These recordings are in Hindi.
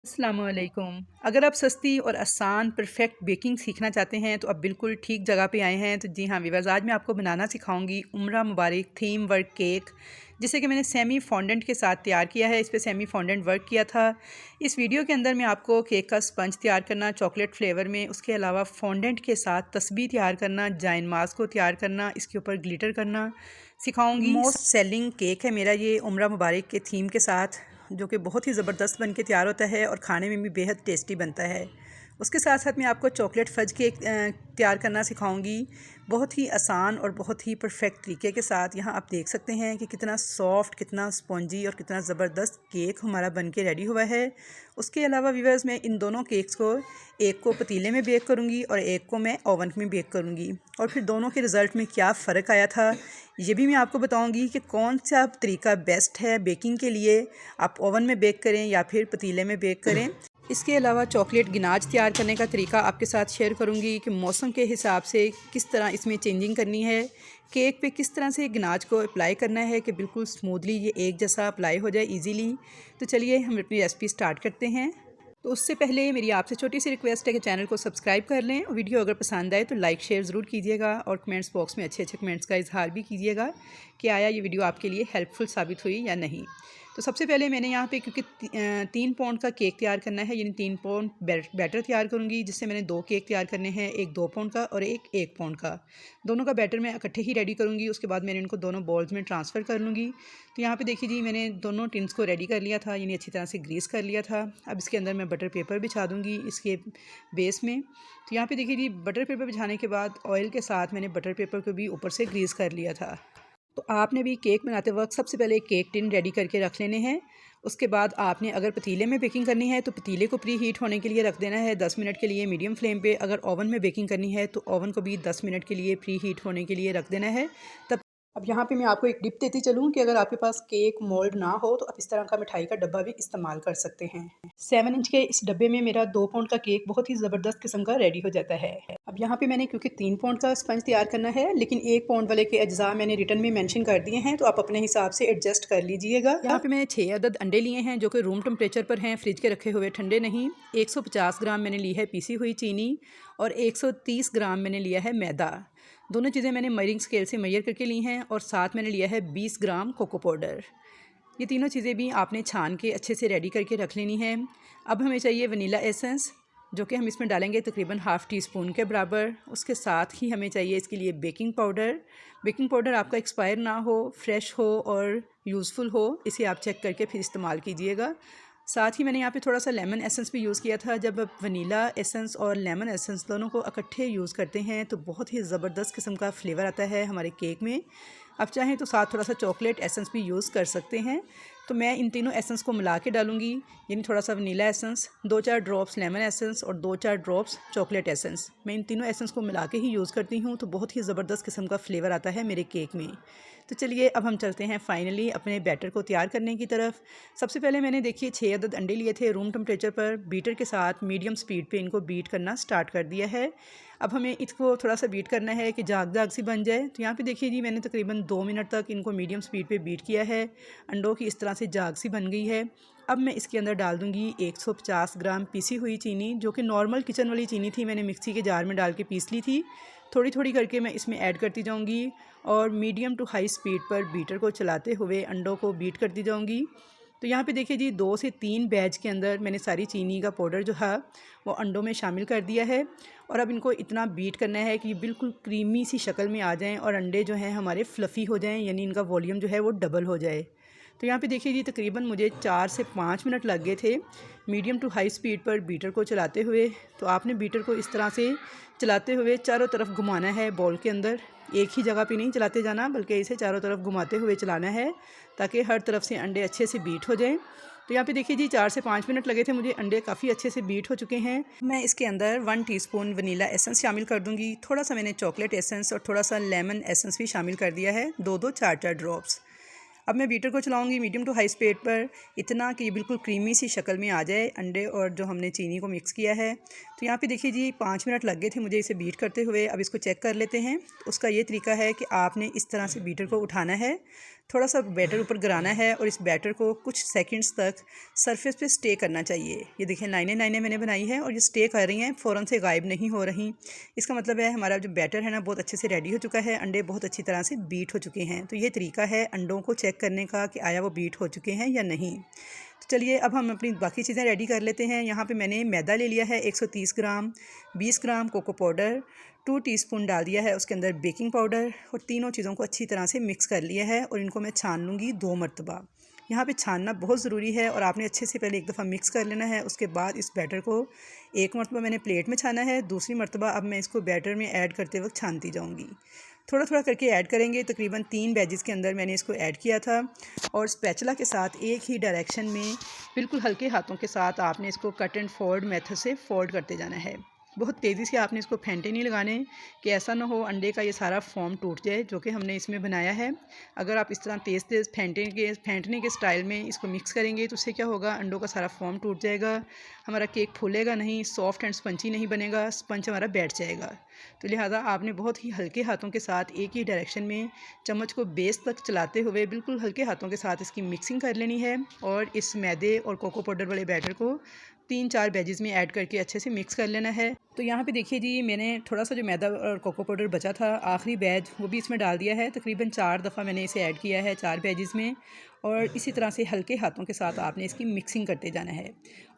अस्सलामुअलैकुम। अगर आप सस्ती और आसान परफेक्ट बेकिंग सीखना चाहते हैं तो आप बिल्कुल ठीक जगह पे आए हैं। तो जी हाँ व्यूअर्स, आज मैं आपको बनाना सिखाऊंगी उम्रा मुबारक थीम वर्क केक, जिसे कि मैंने सेमी फॉन्डेंट के साथ तैयार किया है। इस पे सेमी फॉन्डेंट वर्क किया था। इस वीडियो के अंदर मैं आपको केक का स्पंज तैयार करना चॉकलेट फ्लेवर में, उसके अलावा फॉन्डेंट के साथ तस्बीह तैयार करना, जाइन मास को तैयार करना, इसके ऊपर ग्लिटर करना सिखाऊंगी। मोस्ट सेलिंग केक है मेरा ये उम्रा मुबारक के थीम के साथ, जो कि बहुत ही ज़बरदस्त बन के तैयार होता है और ख़ाने में भी बेहद टेस्टी बनता है। उसके साथ साथ मैं आपको चॉकलेट फज केक तैयार करना सिखाऊंगी, बहुत ही आसान और बहुत ही परफेक्ट तरीके के साथ। यहाँ आप देख सकते हैं कि कितना सॉफ्ट, कितना स्पॉन्जी और कितना ज़बरदस्त केक हमारा बन के रेडी हुआ है। उसके अलावा व्यूअर्स, मैं इन दोनों केक्स को, एक को पतीले में बेक करूँगी और एक को मैं ओवन में बेक करूँगी, और फिर दोनों के रिज़ल्ट में क्या फ़र्क आया था ये भी मैं आपको बताऊंगी कि कौन सा तरीका बेस्ट है बेकिंग के लिए। आप ओवन में बेक करें या फिर पतीले में बेक करें। इसके अलावा चॉकलेट गिनाज तैयार करने का तरीका आपके साथ शेयर करूंगी कि मौसम के हिसाब से किस तरह इसमें चेंजिंग करनी है, केक पे किस तरह से गिनाज को अप्लाई करना है कि बिल्कुल स्मूथली ये एक जैसा अप्लाई हो जाए ईजीली। तो चलिए हम अपनी रेसिपी स्टार्ट करते हैं। तो उससे पहले मेरी आपसे छोटी सी रिक्वेस्ट है कि चैनल को सब्सक्राइब कर लें। वीडियो अगर पसंद आए तो लाइक शेयर ज़रूर कीजिएगा और कमेंट्स बॉक्स में अच्छे अच्छे कमेंट्स का इजहार भी कीजिएगा कि आया ये वीडियो आपके लिए हेल्पफुल साबित हुई या नहीं। तो सबसे पहले मैंने यहाँ पे, क्योंकि 3 पाउंड का केक तैयार करना है, यानी 3 पाउंड बैटर तैयार करूँगी, जिससे मैंने 2 केक तैयार करने हैं, एक 2 पाउंड का और एक 1 पाउंड का। दोनों का बैटर मैं इकट्ठे ही रेडी करूँगी। उसके बाद मैंने इनको दोनों बॉल्स में ट्रांसफ़र कर लूँगी। तो यहाँ पे देखिए जी, मैंने दोनों टिन्स को रेडी कर लिया था, यानी अच्छी तरह से ग्रीस कर लिया था। अब इसके अंदर मैं बटर पेपर बिछा दूँगी इसके बेस में। तो यहाँ पे देखिए जी, बटर पेपर बिछाने के बाद ऑयल के साथ मैंने बटर पेपर को भी ऊपर से ग्रीस कर लिया था। तो आपने भी केक बनाते वक्त सबसे पहले केक टिन रेडी करके रख लेने हैं। उसके बाद आपने अगर पतीले में बेकिंग करनी है तो पतीले को प्री हीट होने के लिए रख देना है 10 मिनट के लिए मीडियम फ्लेम पे। अगर ओवन में बेकिंग करनी है तो ओवन को भी 10 मिनट के लिए प्री हीट होने के लिए रख देना है। तब अब यहाँ पे मैं आपको एक टिप देती चलूँ कि अगर आपके पास केक मोल्ड ना हो तो आप इस तरह का मिठाई का डब्बा भी इस्तेमाल कर सकते हैं। 7 इंच के इस डब्बे में मेरा 2 पाउंड का केक बहुत ही ज़बरदस्त किस्म का रेडी हो जाता है। अब यहाँ पे मैंने, क्योंकि 3 पाउंड का स्पंज तैयार करना है, लेकिन 1 पाउंड वाले के अज्जा मैंने रिटर्न में मेंशन कर दिए हैं, तो आप अपने हिसाब से एडजस्ट कर लीजिएगा। यहाँ पे मैंने 6 अदद अंडे लिए हैं, जो कि रूम टेम्परेचर पर हैं, फ्रिज के रखे हुए, ठंडे नहीं। 150 ग्राम मैंने ली है पीसी हुई चीनी और 130 ग्राम मैंने लिया है मैदा। दोनों चीज़ें मैंने मेजरिंग स्केल से मेजर करके ली हैं, और साथ मैंने लिया है 20 ग्राम कोको पाउडर। ये तीनों चीज़ें भी आपने छान के अच्छे से रेडी करके रख लेनी है। अब हमें चाहिए वनीला एसेंस, जो कि हम इसमें डालेंगे तकरीबन हाफ़ टी स्पून के बराबर। उसके साथ ही हमें चाहिए इसके लिए बेकिंग पाउडर। बेकिंग पाउडर आपका एक्सपायर ना हो, फ्रेश हो और यूज़फुल हो, इसे आप चेक करके फिर इस्तेमाल कीजिएगा। साथ ही मैंने यहाँ पे थोड़ा सा लेमन एसेंस भी यूज़ किया था। जब आप वनीला एसेंस और लेमन एसेंस दोनों को इकट्ठे यूज़ करते हैं तो बहुत ही ज़बरदस्त किस्म का फ्लेवर आता है हमारे केक में। आप चाहें तो साथ थोड़ा सा चॉकलेट एसेंस भी यूज़ कर सकते हैं। तो मैं इन तीनों एसेंस को मिला के डालूँगी, यानी थोड़ा सा vanilla essence, 2-4 drops lemon essence और 2-4 ड्रॉप्स चॉकलेट एसेंस। मैं इन तीनों एसेंस को मिला के ही यूज़ करती हूँ, तो बहुत ही ज़बरदस्त किस्म का फ्लेवर आता है मेरे केक में। तो चलिए अब हम चलते हैं फाइनली अपने बैटर को तैयार करने की तरफ। सबसे पहले मैंने देखिए 6 अदद अंडे लिए थे, रूम टेम्परेचर पर बीटर के साथ मीडियम स्पीड पे इनको बीट करना स्टार्ट कर दिया है। अब हमें इसको थोड़ा सा बीट करना है कि जाग जाग सी बन जाए। तो यहाँ पे देखिए जी, मैंने तकरीबन 2 मिनट तक इनको मीडियम स्पीड पे बीट किया है। अंडों की इस तरह से जाग सी बन गई है। अब मैं इसके अंदर डाल दूँगी 150 ग्राम पीसी हुई चीनी, जो कि नॉर्मल किचन वाली चीनी थी, मैंने मिक्सी के जार में डाल के पीस ली थी। थोड़ी थोड़ी करके मैं इसमें ऐड करती जाऊँगी और मीडियम टू हाई स्पीड पर बीटर को चलाते हुए अंडों को बीट करती जाऊँगी। तो यहाँ पे देखिए जी, 2 से 3 बैच के अंदर मैंने सारी चीनी का पाउडर जो है वो अंडों में शामिल कर दिया है। और अब इनको इतना बीट करना है कि ये बिल्कुल क्रीमी सी शक्ल में आ जाएं और अंडे जो हैं हमारे फ्लफ़ी हो जाएं, यानी इनका वॉल्यूम जो है वो डबल हो जाए। तो यहाँ पे देखिए जी, तकरीबन मुझे 4 से 5 मिनट लग गए थे मीडियम टू हाई स्पीड पर बीटर को चलाते हुए। तो आपने बीटर को इस तरह से चलाते हुए चारों तरफ घुमाना है बॉल के अंदर, एक ही जगह पे नहीं चलाते जाना, बल्कि इसे चारों तरफ घुमाते हुए चलाना है ताकि हर तरफ से अंडे अच्छे से बीट हो जाएं। तो यहाँ पे देखिए जी, 4 से 5 मिनट लगे थे मुझे, अंडे काफ़ी अच्छे से बीट हो चुके हैं। मैं इसके अंदर 1 टीस्पून वनीला एसेंस शामिल कर दूँगी, थोड़ा सा मैंने चॉकलेट एसेंस और थोड़ा सा लेमन एसेंस भी शामिल कर दिया है, 2-2 4-4 ड्रॉप्स। अब मैं बीटर को चलाऊंगी मीडियम टू हाई स्पीड पर, इतना कि ये बिल्कुल क्रीमी सी शक्ल में आ जाए अंडे और जो हमने चीनी को मिक्स किया है। तो यहाँ पे देखिए जी, 5 मिनट लग गए थे मुझे इसे बीट करते हुए। अब इसको चेक कर लेते हैं। तो उसका ये तरीका है कि आपने इस तरह से बीटर को उठाना है थोड़ा सा बैटर ऊपर गिराना है और इस बैटर को कुछ सेकंड्स तक सरफेस पे स्टे करना चाहिए। ये देखिए लाइनें लाइनें मैंने बनाई है और ये स्टे कर रही हैं, फ़ौरन से गायब नहीं हो रही। इसका मतलब है हमारा जो बैटर है ना बहुत अच्छे से रेडी हो चुका है, अंडे बहुत अच्छी तरह से बीट हो चुके हैं। तो ये तरीका है अंडों को चेक करने का कि आया वो बीट हो चुके हैं या नहीं। तो चलिए अब हम अपनी बाकी चीज़ें रेडी कर लेते हैं। यहाँ पे मैंने मैदा ले लिया है 130 ग्राम, 20 ग्राम कोको पाउडर, 2 टीस्पून डाल दिया है उसके अंदर बेकिंग पाउडर और तीनों चीज़ों को अच्छी तरह से मिक्स कर लिया है और इनको मैं छान लूँगी 2 मरतबा। यहाँ पे छानना बहुत ज़रूरी है और आपने अच्छे से पहले एक दफ़ा मिक्स कर लेना है। उसके बाद इस बैटर को एक मरतबा मैंने प्लेट में छाना है, दूसरी मरतबा अब मैं इसको बैटर में ऐड करते वक्त छानती जाऊँगी। थोड़ा थोड़ा करके ऐड करेंगे। तकरीबन 3 बैचेस के अंदर मैंने इसको ऐड किया था और स्पैचुला के साथ एक ही डायरेक्शन में बिल्कुल हल्के हाथों के साथ आपने इसको कट एंड फोल्ड मेथड से फोल्ड करते जाना है। बहुत तेज़ी से आपने इसको फेंटे नहीं लगाने कि ऐसा ना हो अंडे का ये सारा फॉर्म टूट जाए जो कि हमने इसमें बनाया है। अगर आप इस तरह तेज़ तेज़ फेंटने के स्टाइल में इसको मिक्स करेंगे तो उससे क्या होगा, अंडों का सारा फॉर्म टूट जाएगा, हमारा केक फूलेगा नहीं, सॉफ्ट एंड स्पंची नहीं बनेगा, स्पंज हमारा बैठ जाएगा। तो लिहाजा आपने बहुत ही हल्के हाथों के साथ एक ही डायरेक्शन में चम्मच को बेस तक चलाते हुए बिल्कुल हल्के हाथों के साथ इसकी मिक्सिंग कर लेनी है और इस मैदे और कोको पाउडर वाले बैटर को 3-4 बैचेस में ऐड करके अच्छे से मिक्स कर लेना है। तो यहाँ पे देखिए जी मैंने थोड़ा सा जो मैदा और कोको पाउडर बचा था आखिरी बैच वो भी इसमें डाल दिया है। तकरीबन 4 दफ़ा मैंने इसे ऐड किया है 4 बैचेस में और इसी तरह से हल्के हाथों के साथ आपने इसकी मिक्सिंग करते जाना है।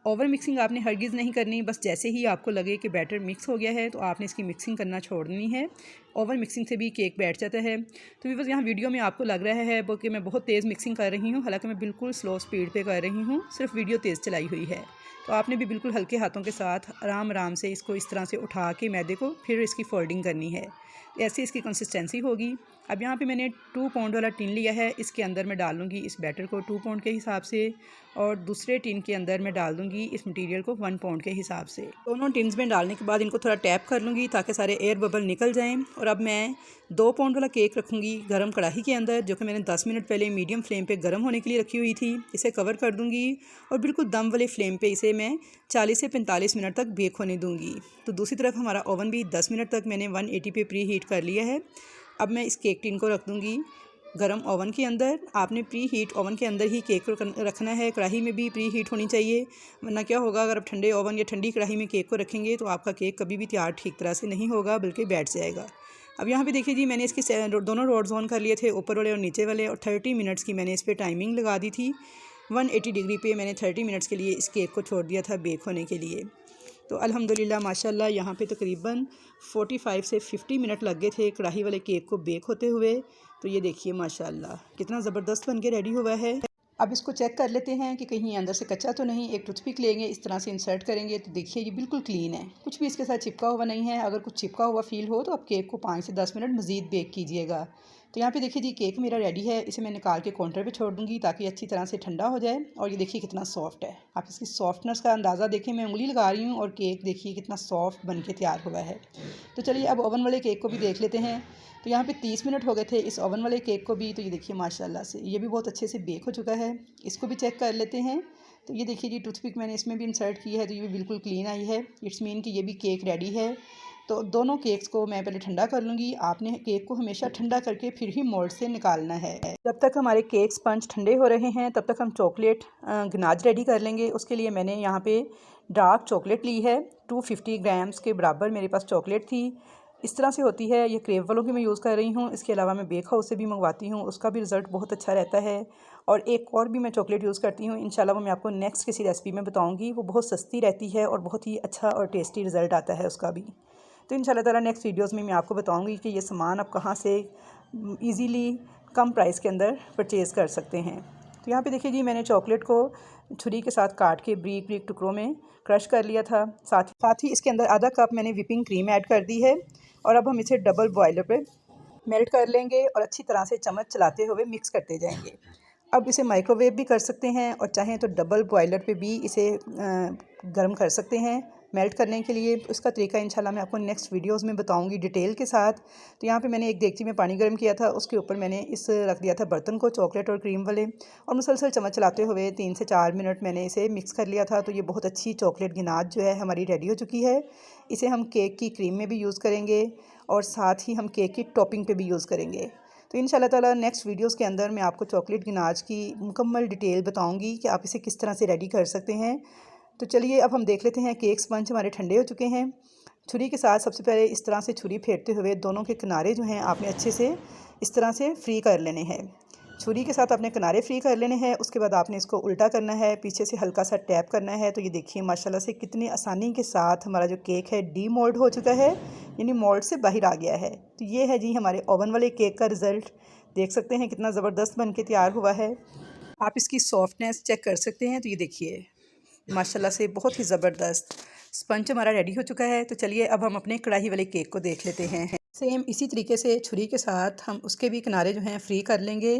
ओवर मिक्सिंग आपने हरगिज़ नहीं करनी, बस जैसे ही आपको लगे कि बैटर मिक्स हो गया है तो आपने इसकी मिक्सिंग करना छोड़नी है। ओवर मिक्सिंग से भी केक बैठ जाता है। तो बस यहाँ वीडियो में आपको लग रहा है वो कि मैं बहुत तेज़ मिक्सिंग कर रही हूँ, हालांकि मैं बिल्कुल स्लो स्पीड पे कर रही हूँ, सिर्फ वीडियो तेज़ चलाई हुई है। तो आपने भी बिल्कुल हल्के हाथों के साथ आराम आराम से इसको इस तरह से उठा के मैदे को फिर इसकी फोल्डिंग करनी है। ऐसे इसकी कंसिस्टेंसी होगी। अब यहाँ पे मैंने 2 पाउंड वाला टिन लिया है, इसके अंदर मैं डाल लूँगी इस बैटर को 2 पाउंड के हिसाब से और दूसरे टिन के अंदर मैं डाल दूँगी इस मटेरियल को 1 पाउंड के हिसाब से। दोनों टिन्स में डालने के बाद इनको थोड़ा टैप कर लूँगी ताकि सारे एयर बबल निकल जाएँ। और अब मैं 2 पाउंड वाला केक रखूँगी गर्म कढ़ाई के अंदर, जो कि मैंने 10 मिनट पहले मीडियम फ्लेम पे गर्म होने के लिए रखी हुई थी। इसे कवर कर दूँगी और बिल्कुल दम वाले फ्लेम पे इसे मैं 40 से 45 मिनट तक बेक होने दूँगी। तो दूसरी तरफ हमारा ओवन भी 10 मिनट तक मैंने 180 पे प्री हीट कर लिया है। अब मैं इस केक टिन को रख दूँगी गरम ओवन के अंदर। आपने प्री हीट ओवन के अंदर ही केक को रखना है, कढ़ाई में भी प्री हीट होनी चाहिए, वरना क्या होगा अगर आप ठंडे ओवन या ठंडी कढ़ाई में केक को रखेंगे तो आपका केक कभी भी तैयार ठीक तरह से नहीं होगा बल्कि बैठ जाएगा। अब यहाँ पे देखिए जी मैंने इसके दोनों रोड्स ऑन कर लिए थे, ऊपर वाले और नीचे वाले, और 30 मिनट्स की मैंने इस पर टाइमिंग लगा दी थी। 180 डिग्री पे मैंने 30 मिनट्स के लिए इस केक को छोड़ दिया था बेक होने के लिए। तो अल्हम्दुलिल्लाह माशाल्लाह यहाँ पे तकरीबन 45 से 50 मिनट लग गए थे कढ़ाई वाले केक को बेक होते हुए। तो ये देखिए माशाल्लाह कितना ज़बरदस्त बन के रेडी हुआ है। अब इसको चेक कर लेते हैं कि कहीं अंदर से कच्चा तो नहीं। एक टूथपिक लेंगे, इस तरह से इंसर्ट करेंगे तो देखिए ये बिल्कुल क्लीन है, कुछ भी इसके साथ चिपका हुआ नहीं है। अगर कुछ चिपका हुआ फील हो तो आप केक को 5 से 10 मिनट मज़ीद बेक कीजिएगा। तो यहाँ पे देखिए जी केक मेरा रेडी है, इसे मैं निकाल के काउंटर पे छोड़ दूँगी ताकि अच्छी तरह से ठंडा हो जाए। और ये देखिए कितना सॉफ्ट है, आप इसकी सॉफ्टनेस का अंदाज़ा देखें, मैं उंगली लगा रही हूँ और केक देखिए कितना सॉफ्ट बन के तैयार हुआ है। तो चलिए अब ओवन वाले केक को भी देख लेते हैं। तो यहाँ पे 30 मिनट हो गए थे इस ओवन वाले केक को भी। तो ये देखिए माशाल्लाह से ये भी बहुत अच्छे से बेक हो चुका है, इसको भी चेक कर लेते हैं। तो ये देखिए जी टूथपिक मैंने इसमें भी इंसर्ट की है तो ये भी बिल्कुल क्लीन आई है, इट्स मीन कि ये भी केक रेडी है। तो दोनों केक्स को मैं पहले ठंडा कर लूँगी। आपने केक को हमेशा ठंडा करके फिर ही मोल्ड से निकालना है। जब तक हमारे केक स्पंज ठंडे हो रहे हैं तब तक हम चॉकलेट गनाज रेडी कर लेंगे। उसके लिए मैंने यहाँ पे डार्क चॉकलेट ली है, 250 ग्राम्स के बराबर मेरे पास चॉकलेट थी। इस तरह से होती है, ये क्रेव वालों की मैं यूज़ कर रही हूँ। इसके अलावा मैं बेक हाउस से भी मंगवाती हूँ, उसका भी रिज़ल्ट बहुत अच्छा रहता है। और एक और भी मैं चॉकलेट यूज़ करती हूँ, इंशाल्लाह वो मैं आपको नेक्स्ट किसी रेसिपी में बताऊँगी। वो बहुत सस्ती रहती है और बहुत ही अच्छा और टेस्टी रिज़ल्ट आता है उसका भी। तो इंशाल्लाह ताला नेक्स्ट वीडियोस में मैं आपको बताऊंगी कि ये सामान आप कहाँ से इजीली कम प्राइस के अंदर परचेज़ कर सकते हैं। तो यहाँ पे देखिए जी मैंने चॉकलेट को छुरी के साथ काट के ब्रीक ब्रीक टुकड़ों में क्रश कर लिया था। साथ ही इसके अंदर आधा कप मैंने विपिंग क्रीम ऐड कर दी है और अब हम इसे डबल बॉयलर पे मेल्ट कर लेंगे और अच्छी तरह से चम्मच चलाते हुए मिक्स करते जाएंगे। अब इसे माइक्रोवेव भी कर सकते हैं और चाहें तो डबल बॉयलर पे भी इसे गर्म कर सकते हैं मेल्ट करने के लिए। उसका तरीका इंशाल्लाह मैं आपको नेक्स्ट वीडियोस में बताऊंगी डिटेल के साथ। तो यहाँ पे मैंने एक देगची में पानी गर्म किया था, उसके ऊपर मैंने इस रख दिया था बर्तन को चॉकलेट और क्रीम वाले, और मुसलसल चम्मच चलाते हुए 3 से 4 मिनट मैंने इसे मिक्स कर लिया था। तो ये बहुत अच्छी चॉकलेट गिनाज जो है हमारी रेडी हो चुकी है। इसे हम केक की क्रीम में भी यूज़ करेंगे और साथ ही हम केक की टॉपिंग पे भी यूज़ करेंगे। तो इंशाल्लाह ताला नेक्स्ट वीडियोस के अंदर मैं आपको चॉकलेट गिनाज की मुकम्मल डिटेल बताऊंगी कि आप इसे किस तरह से रेडी कर सकते हैं। तो चलिए अब हम देख लेते हैं। केक स्पंज हमारे ठंडे हो चुके हैं। छुरी के साथ सबसे पहले इस तरह से छुरी फेरते हुए दोनों के किनारे जो हैं आपने अच्छे से इस तरह से फ्री कर लेने हैं। छुरी के साथ अपने किनारे फ्री कर लेने हैं। उसके बाद आपने इसको उल्टा करना है, पीछे से हल्का सा टैप करना है। तो ये देखिए माशाल्लाह से कितनी आसानी के साथ हमारा जो केक है डीमोल्ड हो चुका है, यानी मोल्ड से बाहर आ गया है। तो ये है जी हमारे ओवन वाले केक का रिज़ल्ट। देख सकते हैं कितना ज़बरदस्त बन के तैयार हुआ है। आप इसकी सॉफ्टनेस चेक कर सकते हैं। तो ये देखिए माशाल्लाह से बहुत ही ज़बरदस्त स्पंज हमारा रेडी हो चुका है। तो चलिए अब हम अपने कढ़ाई वाले केक को देख लेते हैं। सेम इसी तरीके से छुरी के साथ हम उसके भी किनारे जो हैं फ्री कर लेंगे,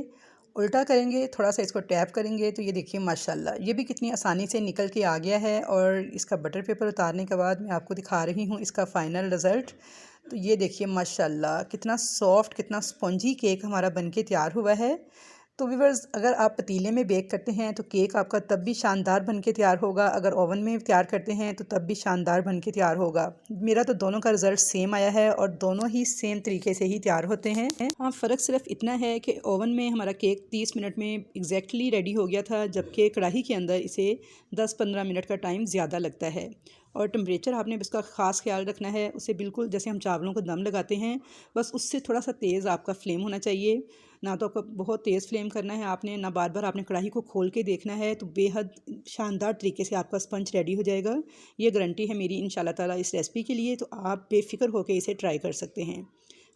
उल्टा करेंगे, थोड़ा सा इसको टैप करेंगे। तो ये देखिए माशाल्लाह ये भी कितनी आसानी से निकल के आ गया है। और इसका बटर पेपर उतारने के बाद मैं आपको दिखा रही हूँ इसका फ़ाइनल रिज़ल्ट। तो ये देखिए माशाल्लाह कितना सॉफ्ट, कितना स्पंजी केक हमारा बनके तैयार हुआ है। तो व्यूअर्स अगर आप पतीले में बेक करते हैं तो केक आपका तब भी शानदार बनके तैयार होगा, अगर ओवन में तैयार करते हैं तो तब भी शानदार बनके तैयार होगा। मेरा तो दोनों का रिज़ल्ट सेम आया है और दोनों ही सेम तरीके से ही तैयार होते हैं। हाँ, फ़र्क सिर्फ इतना है कि ओवन में हमारा केक 30 मिनट में एग्जैक्टली रेडी हो गया था, जबकि कढ़ाई के अंदर इसे 10-15 मिनट का टाइम ज़्यादा लगता है। और टेम्परेचर आपने इसका ख़ास ख्याल रखना है, उसे बिल्कुल जैसे हम चावलों को दम लगाते हैं बस उससे थोड़ा सा तेज़ आपका फ्लेम होना चाहिए। ना तो आपको बहुत तेज़ फ्लेम करना है आपने, ना बार बार आपने कढ़ाई को खोल के देखना है। तो बेहद शानदार तरीके से आपका स्पंज रेडी हो जाएगा। ये गारंटी है मेरी इंशाल्लाह ताला इस रेसिपी के लिए। तो आप बेफ़िक्र होकर इसे ट्राई कर सकते हैं।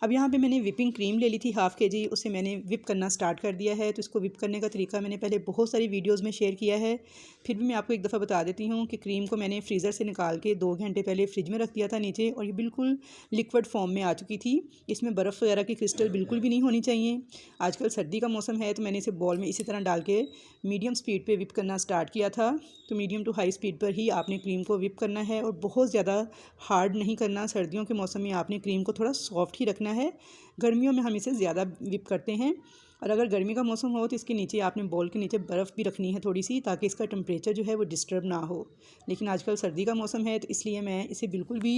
अब यहाँ पे मैंने विपिंग क्रीम ले ली थी हाफ़ kg, उसे मैंने विप करना स्टार्ट कर दिया है। तो इसको विप करने का तरीका मैंने पहले बहुत सारी वीडियोस में शेयर किया है, फिर भी मैं आपको एक दफ़ा बता देती हूँ कि क्रीम को मैंने फ्रीज़र से निकाल के 2 घंटे पहले फ्रिज में रख दिया था नीचे, और ये बिल्कुल लिक्विड फॉर्म में आ चुकी थी। इसमें बर्फ़ वगैरह की क्रिस्टल बिल्कुल भी नहीं होनी चाहिए। आजकल सर्दी का मौसम है तो मैंने इसे बॉल में इसी तरह डाल के मीडियम स्पीड पर विप करना स्टार्ट किया था। तो मीडियम टू हाई स्पीड पर ही आपने क्रीम को विप करना है और बहुत ज़्यादा हार्ड नहीं करना। सर्दियों के मौसम में आपने क्रीम को थोड़ा सॉफ्ट ही रखना है। गर्मियों में हम इसे ज़्यादा विप करते हैं। और अगर गर्मी का मौसम हो तो इसके नीचे आपने बॉल के नीचे बर्फ़ भी रखनी है थोड़ी सी, ताकि इसका टेम्परेचर जो है वो डिस्टर्ब ना हो। लेकिन आजकल सर्दी का मौसम है तो इसलिए मैं इसे बिल्कुल भी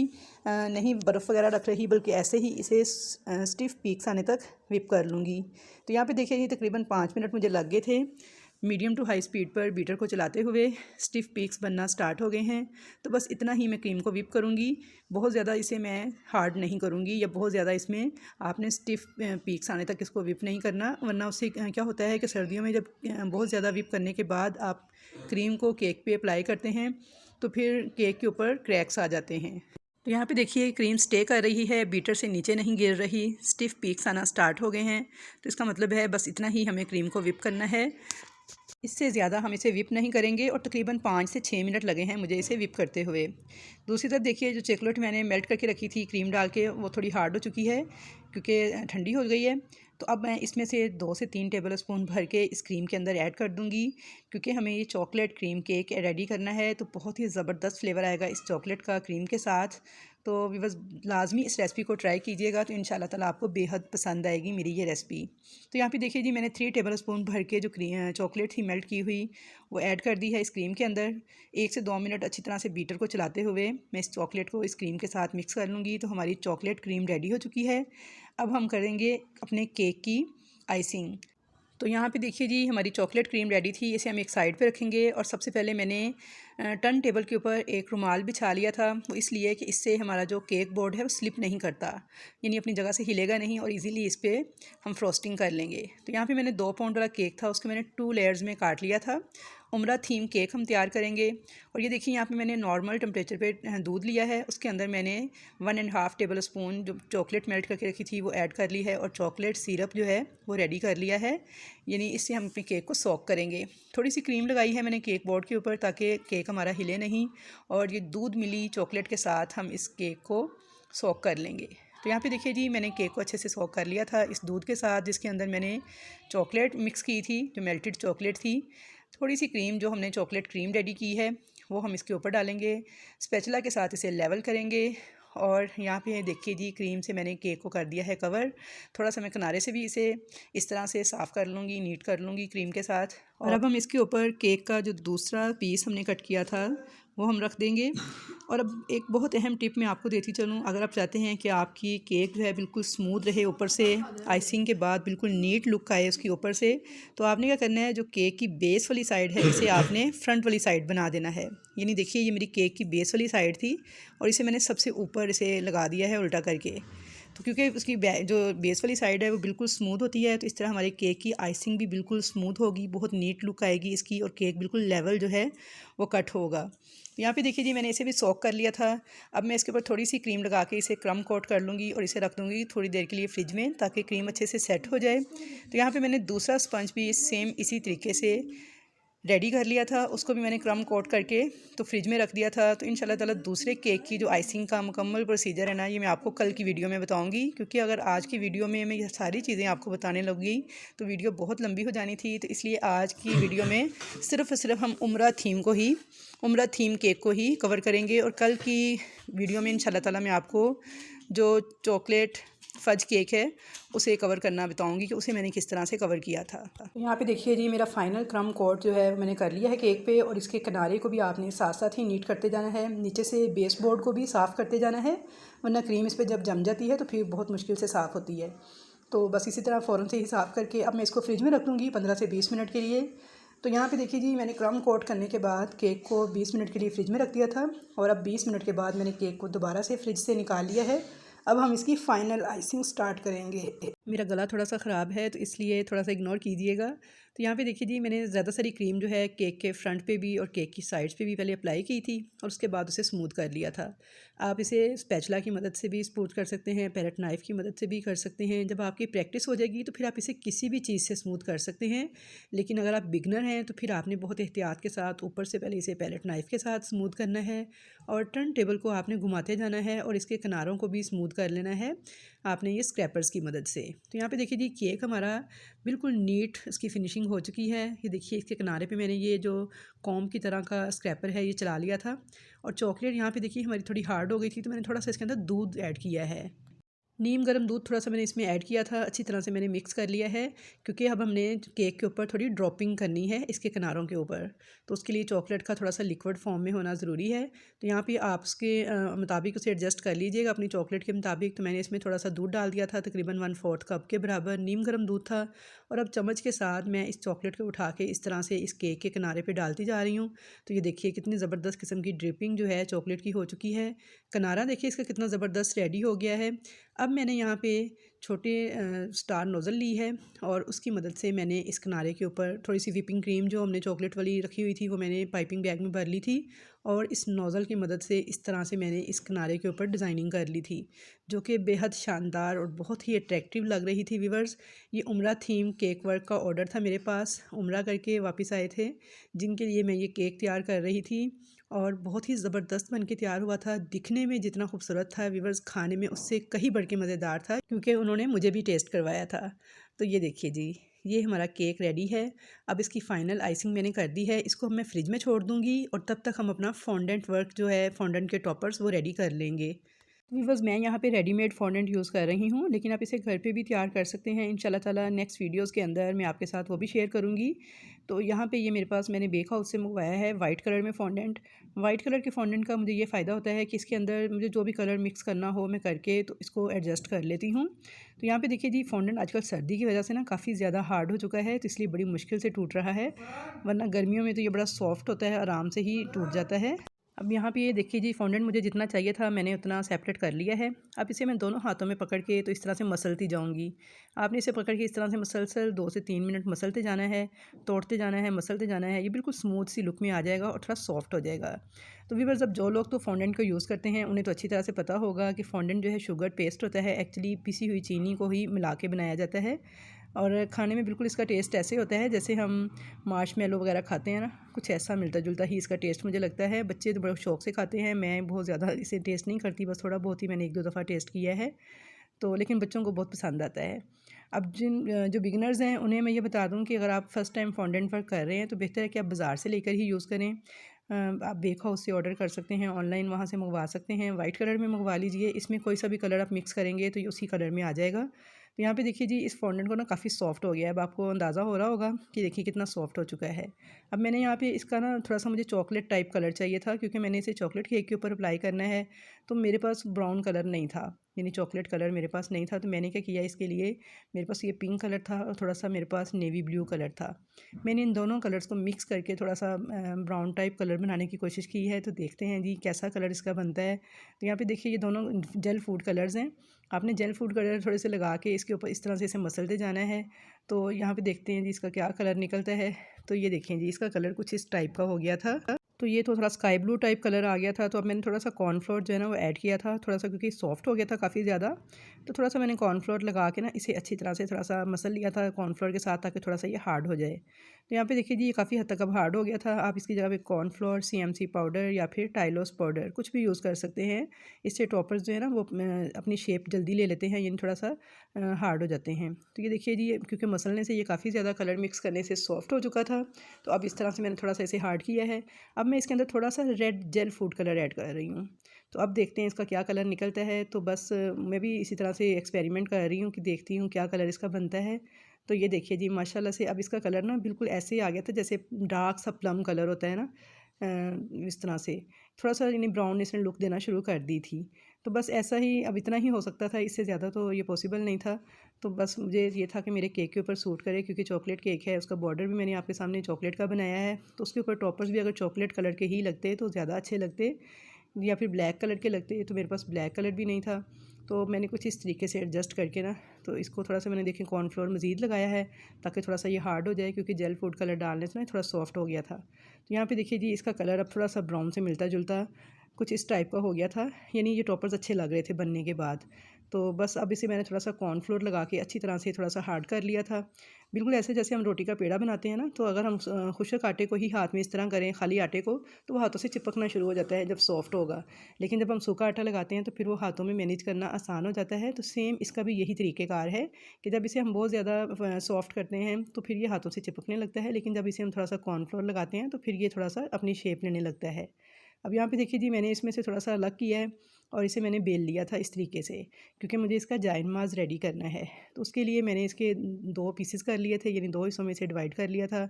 नहीं बर्फ़ वगैरह रख रही, बल्कि ऐसे ही इसे स्टिफ पीक्स आने तक विप कर लूँगी। तो यहाँ पे देखिए ये तकरीबन 5 मिनट मुझे लग गए थे मीडियम टू हाई स्पीड पर बीटर को चलाते हुए। स्टिफ पीक्स बनना स्टार्ट हो गए हैं। तो बस इतना ही मैं क्रीम को विप करूँगी, बहुत ज़्यादा इसे मैं हार्ड नहीं करूँगी, या बहुत ज़्यादा इसमें आपने स्टिफ पीक्स आने तक इसको विप नहीं करना, वरना उससे क्या होता है कि सर्दियों में जब बहुत ज़्यादा विप करने के बाद आप क्रीम को केक पे अप्लाई करते हैं तो फिर केक के ऊपर क्रैक्स आ जाते हैं। तो यहाँ पे देखिए क्रीम स्टे कर रही है, बीटर से नीचे नहीं गिर रही, स्टिफ पीक्स आना स्टार्ट हो गए हैं। तो इसका मतलब है बस इतना ही हमें क्रीम को विप करना है, इससे ज़्यादा हम इसे विप नहीं करेंगे। और तकरीबन 5 से 6 मिनट लगे हैं मुझे इसे विप करते हुए। दूसरी तरफ देखिए जो चॉकलेट मैंने मेल्ट करके रखी थी क्रीम डाल के, वो थोड़ी हार्ड हो चुकी है क्योंकि ठंडी हो गई है। तो अब मैं इसमें से 2 से 3 टेबल स्पून भर के इस क्रीम के अंदर ऐड कर दूँगी, क्योंकि हमें ये चॉकलेट क्रीम केक रेडी करना है। तो बहुत ही ज़बरदस्त फ्लेवर आएगा इस चॉकलेट का क्रीम के साथ। तो व्यूअर्स लाजमी इस रेसिपी को ट्राई कीजिएगा, तो इंशाल्लाह ताला आपको बेहद पसंद आएगी मेरी ये रेसिपी। तो यहाँ पे देखिए जी मैंने 3 टेबल स्पून भर के जो चॉकलेट थी मेल्ट की हुई वो ऐड कर दी है इस क्रीम के अंदर। 1 से 2 मिनट अच्छी तरह से बीटर को चलाते हुए मैं इस चॉकलेट को इस क्रीम के साथ मिक्स कर लूँगी। तो हमारी चॉकलेट क्रीम रेडी हो चुकी है। अब हम करेंगे अपने केक की आइसिंग। तो यहाँ पे देखिए जी हमारी चॉकलेट क्रीम रेडी थी, इसे हम एक साइड पे रखेंगे। और सबसे पहले मैंने टर्न टेबल के ऊपर एक रुमाल बिछा लिया था, वो इसलिए कि इससे हमारा जो केक बोर्ड है वो स्लिप नहीं करता, यानी अपनी जगह से हिलेगा नहीं और इजीली इस पर हम फ्रोस्टिंग कर लेंगे। तो यहाँ पे मैंने 2 पाउंड वाला केक था, उसको मैंने 2 लेयर्स में काट लिया था। उम्रा थीम केक हम तैयार करेंगे। और ये देखिए यहाँ पे मैंने नॉर्मल टेम्परेचर पे दूध लिया है, उसके अंदर मैंने 1.5 टेबल स्पून जो चॉकलेट मेल्ट करके रखी थी वो ऐड कर ली है, और चॉकलेट सिरप जो है वो रेडी कर लिया है। यानी इससे हम अपने केक को सॉक करेंगे। थोड़ी सी क्रीम लगाई है मैंने केक बोर्ड के ऊपर ताकि केक हमारा हिले नहीं, और ये दूध मिली चॉकलेट के साथ हम इस केक को सॉक कर लेंगे। तो यहाँ पे देखिए जी मैंने केक को अच्छे से सॉक कर लिया था इस दूध के साथ, जिसके अंदर मैंने चॉकलेट मिक्स की थी, जो मेल्टेड चॉकलेट थी। थोड़ी सी क्रीम जो हमने चॉकलेट क्रीम रेडी की है वो हम इसके ऊपर डालेंगे, स्पैचुला के साथ इसे लेवल करेंगे। और यहाँ पे देखिए जी क्रीम से मैंने केक को कर दिया है कवर। थोड़ा सा मैं किनारे से भी इसे इस तरह से साफ़ कर लूँगी, नीट कर लूँगी क्रीम के साथ। और अब हम इसके ऊपर केक का जो दूसरा पीस हमने कट किया था वो हम रख देंगे। और अब एक बहुत अहम टिप मैं आपको देती चलूँ, अगर आप चाहते हैं कि आपकी केक जो है बिल्कुल स्मूथ रहे, ऊपर से आइसिंग के बाद बिल्कुल नीट लुक आए उसकी ऊपर से, तो आपने क्या करना है, जो केक की बेस वाली साइड है इसे आपने फ्रंट वाली साइड बना देना है। यानी देखिए ये मेरी केक की बेस वाली साइड थी और इसे मैंने सबसे ऊपर इसे लगा दिया है उल्टा करके। तो क्योंकि उसकी जो बेस वाली साइड है वो बिल्कुल स्मूथ होती है, तो इस तरह हमारे केक की आइसिंग भी बिल्कुल स्मूथ होगी, बहुत नीट लुक आएगी इसकी और केक बिल्कुल लेवल जो है वो कट होगा। तो यहाँ पे देखिए जी मैंने इसे भी सॉक कर लिया था। अब मैं इसके ऊपर थोड़ी सी क्रीम लगा के इसे क्रम कोट कर लूँगी और इसे रख दूँगी थोड़ी देर के लिए फ्रिज में, ताकि क्रीम अच्छे से सेट हो जाए। तो यहाँ पे मैंने दूसरा स्पंज भी सेम इसी तरीके से रेडी कर लिया था, उसको भी मैंने क्रम कोट करके तो फ्रिज में रख दिया था। तो इंशाल्लाह ताला दूसरे केक की जो आइसिंग का मुकम्मल प्रोसीजर है ना, ये मैं आपको कल की वीडियो में बताऊंगी, क्योंकि अगर आज की वीडियो में मैं ये सारी चीज़ें आपको बताने लग गई तो वीडियो बहुत लंबी हो जानी थी। तो इसलिए आज की वीडियो में सिर्फ हम उम्रा थीम केक को ही कवर करेंगे। और कल की वीडियो में इंशाल्लाह ताला मैं आपको जो चॉकलेट फज केक है उसे कवर करना बताऊंगी कि उसे मैंने किस तरह से कवर किया था। तो यहाँ पे देखिए जी मेरा फाइनल क्रम कोट जो है मैंने कर लिया है केक पे, और इसके किनारे को भी आपने साथ साथ ही नीट करते जाना है, नीचे से बेस बोर्ड को भी साफ़ करते जाना है, वरना क्रीम इस पर जब जम जाती है तो फिर बहुत मुश्किल से साफ़ होती है। तो बस इसी तरह फ़ौरन से ही साफ़ करके अब मैं इसको फ्रिज में रख दूँगी 15 से 20 मिनट के लिए। तो यहाँ पे देखिए जी मैंने क्रम कोट करने के बाद केक को 20 मिनट के लिए फ्रिज में रख दिया था, और अब 20 मिनट के बाद मैंने केक को दोबारा से फ्रिज से निकाल लिया है। अब हम इसकी फ़ाइनल आइसिंग स्टार्ट करेंगे। मेरा गला थोड़ा सा ख़राब है तो इसलिए थोड़ा सा इग्नोर कीजिएगा। तो यहाँ पे देखिए जी मैंने ज़्यादा सारी क्रीम जो है केक के फ्रंट पे भी और केक की साइड्स पे भी पहले अप्लाई की थी और उसके बाद उसे स्मूथ कर लिया था। आप इसे स्पैचुला की मदद से भी स्मूथ कर सकते हैं, पैलेट नाइफ़ की मदद से भी कर सकते हैं। जब आपकी प्रैक्टिस हो जाएगी तो फिर आप इसे किसी भी चीज़ से स्मूथ कर सकते हैं, लेकिन अगर आप बिगनर हैं तो फिर आपने बहुत एहतियात के साथ ऊपर से पहले इसे पैलेट नाइफ़ के साथ स्मूथ करना है, और टर्न टेबल को आपने घुमाते जाना है और इसके किनारों को भी स्मूथ कर लेना है आपने ये स्क्रैपर्स की मदद से। तो यहाँ पे देखिए जी केक हमारा बिल्कुल नीट इसकी फिनिशिंग हो चुकी है। ये देखिए इसके किनारे पे मैंने ये जो कॉम की तरह का स्क्रैपर है ये चला लिया था, और चॉकलेट यहाँ पे देखिए हमारी थोड़ी हार्ड हो गई थी तो मैंने थोड़ा सा इसके अंदर दूध ऐड किया है। नीम गर्म दूध थोड़ा सा मैंने इसमें ऐड किया था, अच्छी तरह से मैंने मिक्स कर लिया है, क्योंकि अब हमने केक के ऊपर थोड़ी ड्रॉपिंग करनी है इसके किनारों के ऊपर, तो उसके लिए चॉकलेट का थोड़ा सा लिक्विड फॉर्म में होना ज़रूरी है। तो यहाँ पे आप उसके मुताबिक उसे एडजस्ट कर लीजिएगा अपनी चॉकलेट के मुताबिक। तो मैंने इसमें थोड़ा सा दूध डाल दिया था, तकरीबन 1/4 कप के बराबर नीम गर्म दूध था, और अब चम्मच के साथ मैं इस चॉकलेट को उठा के इस तरह से इस केक के किनारे पर डालती जा रही हूँ। तो ये देखिए कितनी ज़बरदस्त किस्म की ड्रिपिंग जो है चॉकलेट की हो चुकी है, किनारा देखिए इसका कितना ज़बरदस्त रेडी हो गया है। अब मैंने यहाँ पे छोटे स्टार नोज़ल ली है और उसकी मदद से मैंने इस किनारे के ऊपर थोड़ी सी व्हिपिंग क्रीम जो हमने चॉकलेट वाली रखी हुई थी वो मैंने पाइपिंग बैग में भर ली थी, और इस नोज़ल की मदद से इस तरह से मैंने इस किनारे के ऊपर डिज़ाइनिंग कर ली थी, जो कि बेहद शानदार और बहुत ही अट्रैक्टिव लग रही थी। व्यूअर्स, ये उम्रा थीम केक वर्क का ऑर्डर था मेरे पास, उम्रा करके वापस आए थे जिनके लिए मैं ये केक तैयार कर रही थी, और बहुत ही ज़बरदस्त बन के तैयार हुआ था। दिखने में जितना खूबसूरत था व्यूअर्स, खाने में उससे कहीं बढ़ के मज़ेदार था, क्योंकि उन्होंने मुझे भी टेस्ट करवाया था। तो ये देखिए जी ये हमारा केक रेडी है। अब इसकी फ़ाइनल आइसिंग मैंने कर दी है, इसको मैं फ्रिज में छोड़ दूँगी और तब तक हम अपना फॉन्डेंट वर्क जो है फॉन्डेंट के टॉपर्स वो रेडी कर लेंगे। व्यूअर्स, मैं यहाँ पे रेडीमेड फॉन्डेंट यूज़ कर रही हूँ, लेकिन आप इसे घर पे भी तैयार कर सकते हैं इंशाल्लाह ताला। नेक्स्ट वीडियोज़ के अंदर मैं आपके साथ वो भी शेयर करूँगी। तो यहाँ पे ये मेरे पास मैंने बेक हाउस से मंगवाया है वाइट कलर में फॉन्डेंट। वाइट कलर के फॉन्डेंट का मुझे ये फ़ायदा होता है कि इसके अंदर मुझे जो भी कलर मिक्स करना हो मैं करके तो इसको एडजस्ट कर लेती हूँ। तो यहाँ पे देखिए जी फॉन्डेंट आजकल सर्दी की वजह से ना काफ़ी ज़्यादा हार्ड हो चुका है, तो इसलिए बड़ी मुश्किल से टूट रहा है, वरना गर्मियों में तो ये बड़ा सॉफ्ट होता है, आराम से ही टूट जाता है। अब यहाँ पे ये देखिए जी फॉन्डेंट मुझे जितना चाहिए था मैंने उतना सेपरेट कर लिया है। अब इसे मैं दोनों हाथों में पकड़ के तो इस तरह से मसलती जाऊँगी। आपने इसे पकड़ के इस तरह से मसलसल 2 से 3 मिनट मसलते जाना है, तोड़ते जाना है, मसलते जाना है। ये बिल्कुल स्मूथ सी लुक में आ जाएगा और थोड़ा सॉफ्ट हो जाएगा। तो व्यूअर्स, अब जो लोग तो फॉन्डेंट को यूज़ करते हैं उन्हें तो अच्छी तरह से पता होगा कि फॉन्डेंट जो है शुगर पेस्ट होता है, एक्चुअली पिसी हुई चीनी को ही मिला के बनाया जाता है, और खाने में बिल्कुल इसका टेस्ट ऐसे होता है जैसे हम मार्शमेलो वगैरह खाते हैं ना, कुछ ऐसा मिलता जुलता ही इसका टेस्ट मुझे लगता है। बच्चे तो बड़े शौक से खाते हैं, मैं बहुत ज़्यादा इसे टेस्ट नहीं करती, बस थोड़ा बहुत ही मैंने 1-2 दफ़ा टेस्ट किया है, तो लेकिन बच्चों को बहुत पसंद आता है। अब जो बिगिनर्स हैं उन्हें मैं ये बता दूं कि अगर आप फ़र्स्ट टाइम फॉन्डेंट वर्क कर रहे हैं तो बेहतर है कि आप बाज़ार से लेकर ही यूज़ करें। आप बेक हाउस से ऑर्डर कर सकते हैं, ऑनलाइन वहाँ से मंगवा सकते हैं। वाइट कलर में मंगवा लीजिए, इसमें कोई सा भी कलर आप मिक्स करेंगे तो ये उसी कलर में आ जाएगा। तो यहाँ पे देखिए जी इस फॉन्डेंट को ना काफ़ी सॉफ्ट हो गया है। अब आपको अंदाज़ा हो रहा होगा कि देखिए कितना सॉफ्ट हो चुका है। अब मैंने यहाँ पे इसका ना थोड़ा-सा मुझे चॉकलेट टाइप कलर चाहिए था, क्योंकि मैंने इसे चॉकलेट केक के ऊपर अप्लाई करना है। तो मेरे पास ब्राउन कलर नहीं था, यानी चॉकलेट कलर मेरे पास नहीं था। तो मैंने क्या किया, इसके लिए मेरे पास ये पिंक कलर था और थोड़ा-सा मेरे पास नेवी ब्लू कलर था। मैंने इन दोनों कलर्स को मिक्स करके थोड़ा-सा ब्राउन टाइप कलर बनाने की कोशिश की है। तो देखते हैं जी कैसा कलर इसका बनता है। तो यहाँ पे देखिए ये दोनों जेल फूड कलर्स हैं। आपने जेल फूड कलर थोड़े से लगा के इसके ऊपर इस तरह से इसे मसलते जाना है। तो यहाँ पे देखते हैं जी इसका क्या कलर निकलता है। तो ये देखें जी इसका कलर कुछ इस टाइप का हो गया था। तो ये तो थोड़ा स्काई ब्लू टाइप कलर आ गया था। तो अब मैंने थोड़ा सा कॉर्नफ्लोर जो है ना वो ऐड किया था, थोड़ा सा, क्योंकि सॉफ्ट हो गया था काफ़ी ज़्यादा। तो थोड़ा सा मैंने कॉर्नफ्लोर लगा के ना इसे अच्छी तरह से थोड़ा सा मसल लिया था कॉर्नफ्लोर के साथ, ताकि थोड़ा सा ये हार्ड हो जाए। तो यहाँ पे देखिए जी ये काफ़ी हद तक अब हार्ड हो गया था। आप इसकी जगह पे कॉर्नफ्लोर, CMC पाउडर या फिर टाइलोस पाउडर कुछ भी यूज़ कर सकते हैं। इससे टॉपर्स जो है ना वो अपनी शेप जल्दी ले लेते हैं, यानी थोड़ा सा हार्ड हो जाते हैं। तो ये देखिए जी क्योंकि मसलने से ये काफ़ी ज़्यादा कलर मिक्स करने से सॉफ्ट हो चुका था। तो अब इस तरह से मैंने थोड़ा सा इसे हार्ड किया है। अब मैं इसके अंदर थोड़ा सा red gel food colour add कर रही हूँ। तो अब देखते हैं इसका क्या कलर निकलता है। तो बस मैं भी इसी तरह से एक्सपेरिमेंट कर रही हूँ कि देखती हूँ क्या कलर इसका बनता है। तो ये देखिए जी माशाल्लाह से अब इसका कलर ना बिल्कुल ऐसे ही आ गया था जैसे डार्क सा प्लम कलर होता है ना, इस तरह से थोड़ा सा यानी ब्राउन इसने लुक देना शुरू कर दी थी। तो बस ऐसा ही, अब इतना ही हो सकता था, इससे ज़्यादा तो ये पॉसिबल नहीं था। तो बस मुझे ये था कि मेरे केक के ऊपर सूट करे, क्योंकि चॉकलेट केक है, उसका बॉर्डर भी मैंने आपके सामने चॉकलेट का बनाया है। तो उसके ऊपर टॉपर्स भी अगर चॉकलेट कलर के ही लगते तो ज़्यादा अच्छे लगते, या फिर ब्लैक कलर के लगते। तो मेरे पास ब्लैक कलर भी नहीं था। तो मैंने कुछ इस तरीके से एडजस्ट करके ना, तो इसको थोड़ा सा मैंने देखें कॉर्नफ्लोर मज़ीद लगाया है, ताकि थोड़ा सा ये हार्ड हो जाए, क्योंकि जेल फूड कलर डालने से ना थोड़ा सॉफ्ट हो गया था। तो यहाँ पे देखिए जी इसका कलर अब थोड़ा सा ब्राउन से मिलता जुलता कुछ इस टाइप का हो गया था, यानी ये टॉपर्स अच्छे लग रहे थे बनने के बाद। तो बस अब इसे मैंने थोड़ा सा कॉर्नफ्लोर लगा के अच्छी तरह से थोड़ा सा हार्ड कर लिया था। बिल्कुल ऐसे जैसे हम रोटी का पेड़ा बनाते हैं ना, तो अगर हम खुशक आटे को ही हाथ में इस तरह करें, खाली आटे को, तो वो हाथों से चिपकना शुरू हो जाता है जब सॉफ्ट होगा। लेकिन जब हम सूखा आटा लगाते हैं तो फिर वो हाथों में मैनेज करना आसान हो जाता है। तो सेम इसका भी यही तरीक़ेकार है कि जब इसे हम बहुत ज़्यादा सॉफ्ट करते हैं तो फिर ये हाथों से चिपकने लगता है, लेकिन जब इसे हम थोड़ा सा कॉर्नफ्लोर लगाते हैं तो फिर ये थोड़ा सा अपनी शेप लेने लगता है। अब यहाँ पे देखिए जी मैंने इसमें से थोड़ा सा अलग किया है और इसे मैंने बेल लिया था इस तरीके से, क्योंकि मुझे इसका जायनमाज़ रेडी करना है। तो उसके लिए मैंने इसके 2 पीसेस कर लिए थे, यानी 2 हिस्सों में इसे डिवाइड कर लिया था।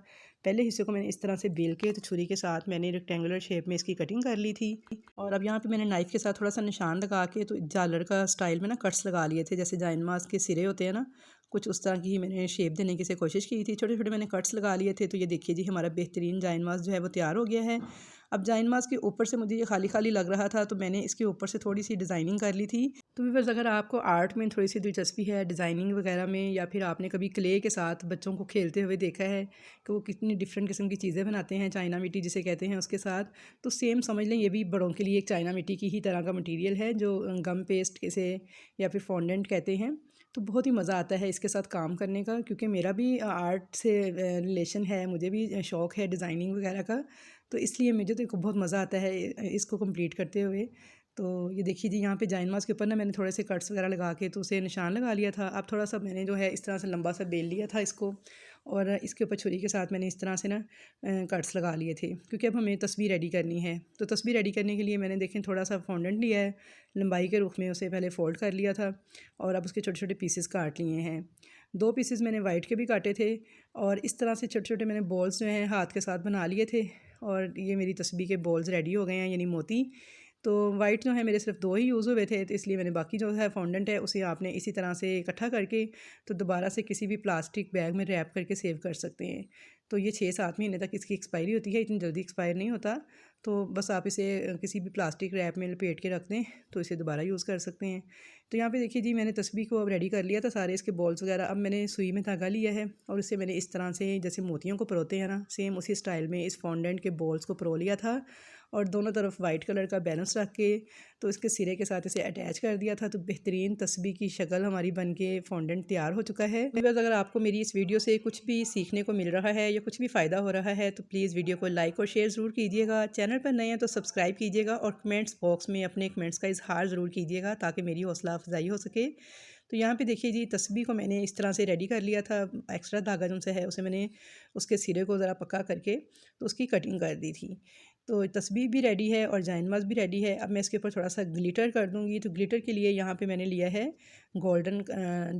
पहले हिस्से को मैंने इस तरह से बेल के तो छुरी के साथ मैंने रेक्टेंगुलर शेप में इसकी कटिंग कर ली थी। और अब यहाँ पे मैंने नाइफ़ के साथ थोड़ा सा निशान लगा के तो झालर का स्टाइल में ना कट्स लगा लिए थे, जैसे जायनमाज़ के सिरे होते हैं ना, कुछ उस तरह की ही मैंने शेप देने की से कोशिश की थी। छोटे छोटे मैंने कट्स लगा लिए थे। तो ये देखिए जी हमारा बेहतरीन जायनमाज़ जो है वो तैयार हो गया है। अब जायनमाज़ के ऊपर से मुझे ये खाली खाली लग रहा था, तो मैंने इसके ऊपर से थोड़ी सी डिज़ाइनिंग कर ली थी। तो व्यूअर्स अगर आपको आर्ट में थोड़ी सी दिलचस्पी है, डिज़ाइनिंग वगैरह में, या फिर आपने कभी क्ले के साथ बच्चों को खेलते हुए देखा है कि वो कितनी डिफरेंट किस्म की चीज़ें बनाते हैं, चाइना मिट्टी जिसे कहते हैं उसके साथ, तो सेम समझ लें ये भी बड़ों के लिए एक चाइना मिट्टी की ही तरह का मटीरियल है, जो गम पेस्ट से या फिर फॉन्डेंट कहते हैं। तो बहुत ही मज़ा आता है इसके साथ काम करने का, क्योंकि मेरा भी आर्ट से रिलेशन है, मुझे भी शौक़ है डिज़ाइनिंग वगैरह का। तो इसलिए मुझे तो बहुत मज़ा आता है इसको कंप्लीट करते हुए। तो ये देखिए जी यहाँ पे जायनमाज़ के ऊपर ना मैंने थोड़े से कट्स वगैरह लगा के तो उसे निशान लगा लिया था। अब थोड़ा सा मैंने जो है इस तरह से लंबा सा बेल लिया था इसको, और इसके ऊपर छुरी के साथ मैंने इस तरह से ना कट्स लगा लिए थे, क्योंकि अब हमें तस्वीर रेडी करनी है। तो तस्वीर रेडी करने के लिए मैंने देखें थोड़ा सा फॉन्डेंट लिया है, लंबाई के रुख में उसे पहले फ़ोल्ड कर लिया था, और अब उसके छोटे छोटे पीसेस काट लिए हैं। 2 पीसेस मैंने वाइट के भी काटे थे, और इस तरह से छोटे छोटे मैंने बॉल्स जो हैं हाथ के साथ बना लिए थे। और ये मेरी तस्बीह के बॉल्स रेडी हो गए हैं, यानी मोती। तो वाइट जो है मेरे सिर्फ 2 ही यूज़ हुए थे, तो इसलिए मैंने बाकी जो है फॉन्डेंट है उसे आपने इसी तरह से इकट्ठा करके तो दोबारा से किसी भी प्लास्टिक बैग में रैप करके सेव कर सकते हैं। तो ये 6-7 महीने तक इसकी एक्सपायरी होती है, इतनी जल्दी एक्सपायर नहीं होता। तो बस आप इसे किसी भी प्लास्टिक रैप में लपेट के रख दें तो इसे दोबारा यूज़ कर सकते हैं। तो यहाँ पे देखिए जी मैंने तस्बीह को अब रेडी कर लिया था, सारे इसके बॉल्स वगैरह। अब मैंने सुई में धागा लिया है और इसे मैंने इस तरह से जैसे मोतियों को परोते हैं ना, सेम उसी स्टाइल में इस फॉन्डेंट के बॉल्स को परो लिया था, और दोनों तरफ वाइट कलर का बैलेंस रख के तो इसके सिरे के साथ इसे अटैच कर दिया था। तो बेहतरीन तस्बीह की शक्ल हमारी बन के फॉन्डेंट तैयार हो चुका है। बस अगर आपको मेरी इस वीडियो से कुछ भी सीखने को मिल रहा है या कुछ भी फ़ायदा हो रहा है तो प्लीज़ वीडियो को लाइक और शेयर ज़रूर कीजिएगा। चैनल पर नए हैं तो सब्सक्राइब कीजिएगा, और कमेंट्स बॉक्स में अपने कमेंट्स का इजहार ज़रूर कीजिएगा, ताकि मेरी हौसला अफजाई हो सके। तो यहाँ पे देखिए जी तस्बीह को मैंने इस तरह से रेडी कर लिया था। एक्स्ट्रा धागा जो से है उसे मैंने उसके सिरे को ज़रा पक्का करके तो उसकी कटिंग कर दी थी। तो तस्बीह भी रेडी है और जायनमाज़ भी रेडी है। अब मैं इसके ऊपर थोड़ा सा ग्लिटर कर दूँगी। तो ग्लिटर के लिए यहाँ पे मैंने लिया है गोल्डन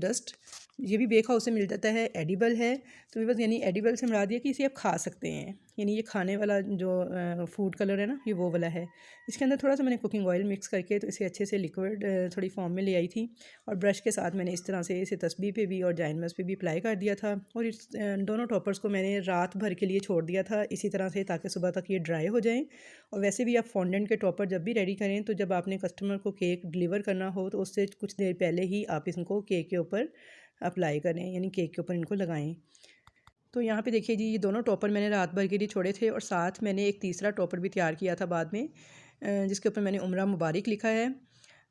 डस्ट। ये भी बेक हाउस से मिल जाता है, एडिबल है। तो बस यानी एडिबल से मुराद ये कि इसे आप खा सकते हैं, यानी ये खाने वाला जो फूड कलर है ना, ये वो वाला है। इसके अंदर थोड़ा सा मैंने कुकिंग ऑयल मिक्स करके तो इसे अच्छे से लिक्विड थोड़ी फॉर्म में ले आई थी, और ब्रश के साथ मैंने इस तरह से इसे तस्बीह पे भी और जाइनमस पे भी अप्लाई कर दिया था। और इस दोनों टॉपर्स को मैंने रात भर के लिए छोड़ दिया था इसी तरह से, ताकि सुबह तक ये ड्राई हो जाएँ। और वैसे भी आप फॉन्डेंट के टॉपर जब भी रेडी करें, तो जब आपने कस्टमर को केक डिलीवर करना हो तो उससे कुछ देर पहले ही आप इनको केक के ऊपर अप्लाई करें, यानी केक के ऊपर इनको लगाएं। तो यहाँ पे देखिए जी, ये दोनों टॉपर मैंने रात भर के लिए छोड़े थे, और साथ मैंने एक तीसरा टॉपर भी तैयार किया था बाद में, जिसके ऊपर मैंने उम्रा मुबारक लिखा है।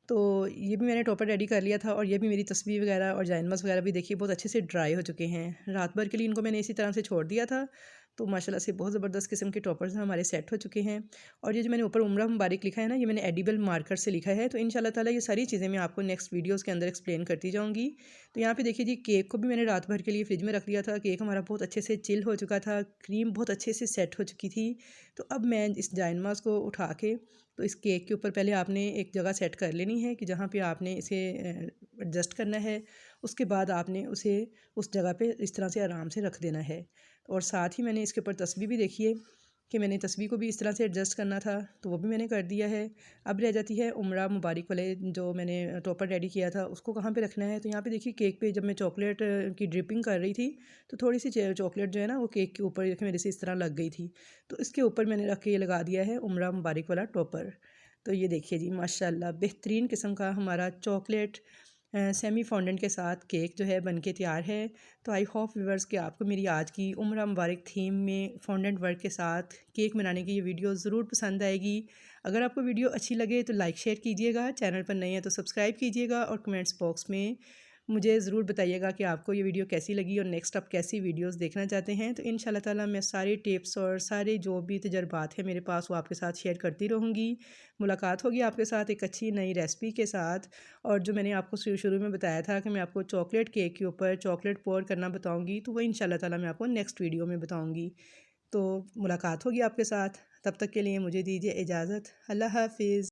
तो ये भी मैंने टॉपर रेडी कर लिया था, और ये भी मेरी तस्वीर वगैरह और जाइनमस वगैरह भी देखिए बहुत अच्छे से ड्राई हो चुके हैं। रात भर के लिए इनको मैंने इसी तरह से छोड़ दिया था। तो माशाल्लाह से बहुत ज़बरदस्त किस्म के टॉपर्स हमारे सेट हो चुके हैं। और ये जो मैंने ऊपर उम्रा मुबारक लिखा है ना, ये मैंने एडिबल मार्कर से लिखा है। तो इंशाल्लाह ताला ये सारी चीज़ें मैं आपको नेक्स्ट वीडियोज़ के अंदर एक्सप्लेन करती जाऊँगी। तो यहाँ पे देखिए जी, केक को भी मैंने रात भर के लिए फ्रिज में रख दिया था। केक हमारा बहुत अच्छे से चिल हो चुका था, क्रीम बहुत अच्छे से सेट हो चुकी थी। तो अब मैं इस जाइनमास को उठा के, तो इस केक के ऊपर पहले आपने एक जगह सेट कर लेनी है कि जहाँ पे आपने इसे एडजस्ट करना है। उसके बाद आपने उसे उस जगह पे इस तरह से आराम से रख देना है। और साथ ही मैंने इसके ऊपर तस्बीह भी देखिए कि मैंने तस्बीह को भी इस तरह से एडजस्ट करना था, तो वो भी मैंने कर दिया है। अब रह जाती है उम्रा मुबारक वाले जो मैंने टॉपर रेडी किया था, उसको कहाँ पे रखना है। तो यहाँ पे देखिए, केक पे जब मैं चॉकलेट की ड्रिपिंग कर रही थी, तो थोड़ी सी चॉकलेट जो है ना, वो केक के ऊपर मेरे से इस तरह लग गई थी। तो इसके ऊपर मैंने रख के ये लगा दिया है उम्रा मुबारक वाला टॉपर। तो ये देखिए जी, माशाल्लाह बेहतरीन किस्म का हमारा चॉकलेट सेमी फॉन्डेंट के साथ केक जो है बनके तैयार है। तो आई होप व्यूअर्स कि आपको मेरी आज की उम्रा मुबारक थीम में फॉन्डेंट वर्क के साथ केक बनाने की ये वीडियो ज़रूर पसंद आएगी। अगर आपको वीडियो अच्छी लगे तो लाइक शेयर कीजिएगा, चैनल पर नए हैं तो सब्सक्राइब कीजिएगा, और कमेंट्स बॉक्स में मुझे ज़रूर बताइएगा कि आपको ये वीडियो कैसी लगी और नेक्स्ट आप कैसी वीडियोस देखना चाहते हैं। तो इंशाल्लाह ताला मैं सारे टिप्स और सारे जो भी तजर्बात हैं मेरे पास, वो आपके साथ शेयर करती रहूँगी। मुलाकात होगी आपके साथ एक अच्छी नई रेसिपी के साथ। और जो मैंने आपको शुरू में बताया था कि मैं आपको चॉकलेट केक के ऊपर चॉकलेट पोर करना बताऊँगी, तो वो इंशाल्लाह ताला मैं आपको नेक्स्ट वीडियो में बताऊँगी। तो मुलाकात होगी आपके साथ, तब तक के लिए मुझे दीजिए इजाज़त। अल्लाह हाफ़िज़।